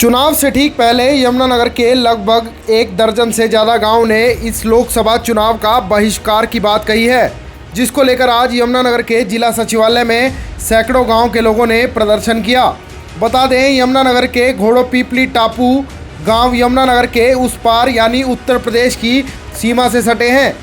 चुनाव से ठीक पहले यमुनानगर के लगभग 1 दर्जन से ज़्यादा गांव ने इस लोकसभा चुनाव का बहिष्कार की बात कही है, जिसको लेकर आज यमुनानगर के जिला सचिवालय में सैकड़ों गांव के लोगों ने प्रदर्शन किया। बता दें, यमुनानगर के घोड़ो पीपली टापू गांव यमुनानगर के उस पार यानी उत्तर प्रदेश की सीमा से सटे हैं।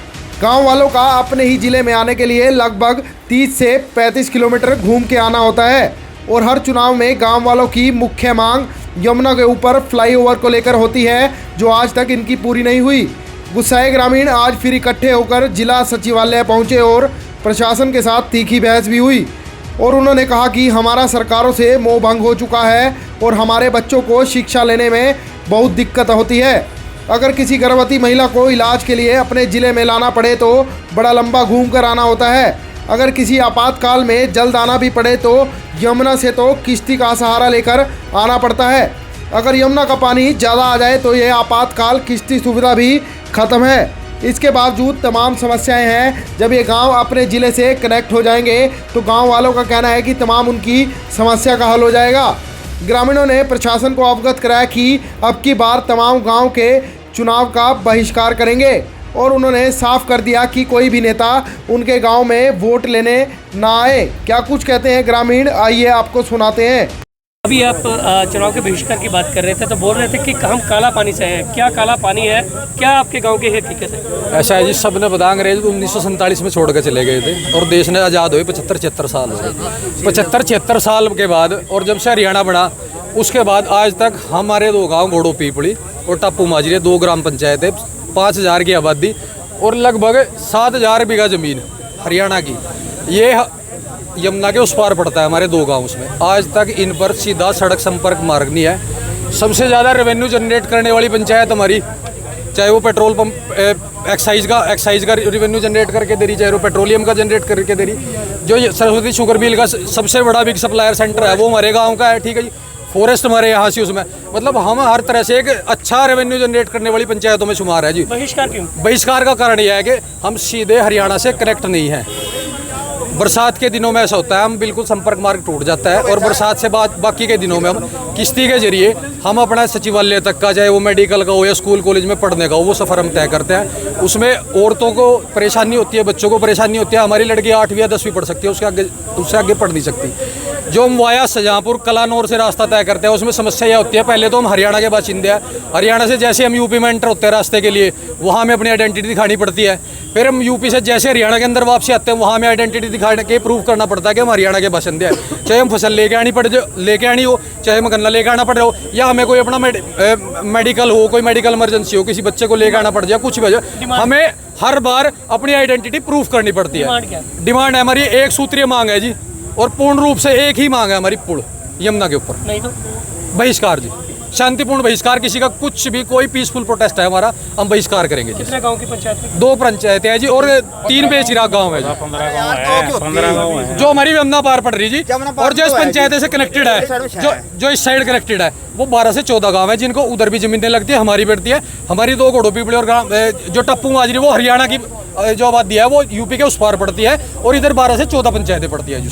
गांव वालों का अपने ही ज़िले में आने के लिए लगभग 30 से 35 किलोमीटर घूम के आना होता है और हर चुनाव में गांव वालों की मुख्य मांग यमुना के ऊपर फ्लाईओवर को लेकर होती है, जो आज तक इनकी पूरी नहीं हुई। गुस्साए ग्रामीण आज फिर इकट्ठे होकर जिला सचिवालय पहुंचे और प्रशासन के साथ तीखी बहस भी हुई और उन्होंने कहा कि हमारा सरकारों से मोह भंग हो चुका है और हमारे बच्चों को शिक्षा लेने में बहुत दिक्कत होती है। अगर किसी गर्भवती महिला को इलाज के लिए अपने ज़िले में लाना पड़े तो बड़ा लंबा घूम कर आना होता है। अगर किसी आपातकाल में जल्द आना भी पड़े तो यमुना से तो किश्ती का सहारा लेकर आना पड़ता है। अगर यमुना का पानी ज़्यादा आ जाए तो ये आपातकाल किश्ती सुविधा भी ख़त्म है। इसके बावजूद तमाम समस्याएं हैं। जब ये गांव अपने ज़िले से कनेक्ट हो जाएंगे तो गांव वालों का कहना है कि तमाम उनकी समस्या का हल हो जाएगा। ग्रामीणों ने प्रशासन को अवगत कराया कि अब की बार तमाम गाँव के चुनाव का बहिष्कार करेंगे और उन्होंने साफ कर दिया कि कोई भी नेता उनके गांव में वोट लेने ना आए। क्या कुछ कहते हैं ग्रामीण, आइए आपको सुनाते हैं। अभी आप चुनाव के बहिष्कार की बात कर रहे थे तो बोल रहे थे कि हम काला पानी से हैं। क्या काला पानी है, क्या आपके गांव की हकीकत है? ऐसा है जी, सब ने बता अंग्रेज 1947 में छोड़ कर चले गए थे और देश ने आज़ाद हुए 75-76 साल हो गए। 75-76 साल के बाद और जब से हरियाणा बना उसके बाद आज तक हमारे 2 गाँव घोड़ो पीपली और टापू माजरे 2 ग्राम पंचायत है, 5000 की आबादी और लगभग 7000 बीघा ज़मीन हरियाणा की। ये यमुना के उस पार पड़ता है हमारे 2 गाँव में। आज तक इन पर सीधा सड़क संपर्क मार्ग नहीं है। सबसे ज़्यादा रेवेन्यू जनरेट करने वाली पंचायत हमारी, चाहे वो पेट्रोल पंप एक्साइज का रेवेन्यू जनरेट करके दे रही, चाहे वो पेट्रोलियम का जनरेट करके दे रही। जो सरस्वती शुगर मिल का सबसे बड़ा बिग सप्लायर सेंटर है वो हमारे गाँव का है, ठीक है जी। फॉरेस्ट हमारे यहाँ से उसमें मतलब हम हर तरह से एक अच्छा रेवेन्यू जनरेट करने वाली पंचायतों में शुमार है जी। बहिष्कार क्यों? बहिष्कार का कारण यह है कि हम सीधे हरियाणा से कनेक्ट नहीं हैं। बरसात के दिनों में ऐसा होता है, हम बिल्कुल संपर्क मार्ग टूट जाता है और बरसात से बाद बाकी के दिनों में हम किश्ती के जरिए हम अपना सचिवालय तक का, चाहे वो मेडिकल का हो या स्कूल कॉलेज में पढ़ने का हो, वो सफ़र हम तय करते हैं। उसमें औरतों को परेशानी होती है, बच्चों को परेशानी होती है। हमारी लड़की 8वीं या 10वीं पढ़ सकती है, उससे आगे पढ़ नहीं सकती। जो हम वाया शाहजहाँपुर कलानौर से रास्ता तय करते हैं उसमें समस्या यह होती है, पहले तो हम हरियाणा के बाशिंदे हैं। हरियाणा से जैसे हम यूपी में एंटर होते हैं रास्ते के लिए, वहाँ हमें अपनी आइडेंटिटी दिखानी पड़ती है। फिर हम यूपी से जैसे हरियाणा के अंदर वापसी आते हैं, वहाँ हमें आइडेंटिटी दिखाने के प्रूव करना पड़ता है कि हम हरियाणा के बाशिंदे हैं। चाहे हम फसल लेके आनी हो, चाहे हम गन्ना लेके आना पड़ रहा हो, या हमें कोई अपना मेडिकल हो, कोई मेडिकल इमरजेंसी हो, किसी बच्चे को लेके आना पड़ जाए, कुछ भी हो, हमें हर बार अपनी आइडेंटिटी प्रूफ करनी पड़ती है। डिमांड है हमारी, एक सूत्रीय मांग है जी और पूर्ण रूप से एक ही मांग है हमारी पुल यमुना के ऊपर। नहीं तो बहिष्कार जी, शांतिपूर्ण बहिष्कार। किसी का कुछ भी कोई पीसफुल प्रोटेस्ट है हमारा, हम बहिष्कार करेंगे जी। कितने गांव की पंचायत है? 2 पंचायतें हैं जी और 3 बेचिराग गांव है जी। 15 गांव है जो हमारी यमुना पार पड़ रही जी। और जो इस पंचायत से कनेक्टेड है, जो इस साइड कनेक्टेड है, वो 12 से 14 गांव है जिनको उधर भी जमीनें लगती है, हमारी बढ़ती है। हमारी 2 घोड़ो पीपली और गाँव जो टप्पू माजरी वो हरियाणा की जो आबादी है वो यूपी के उस पार पड़ती है और इधर 12 से 14 पंचायतें पड़ती है जी।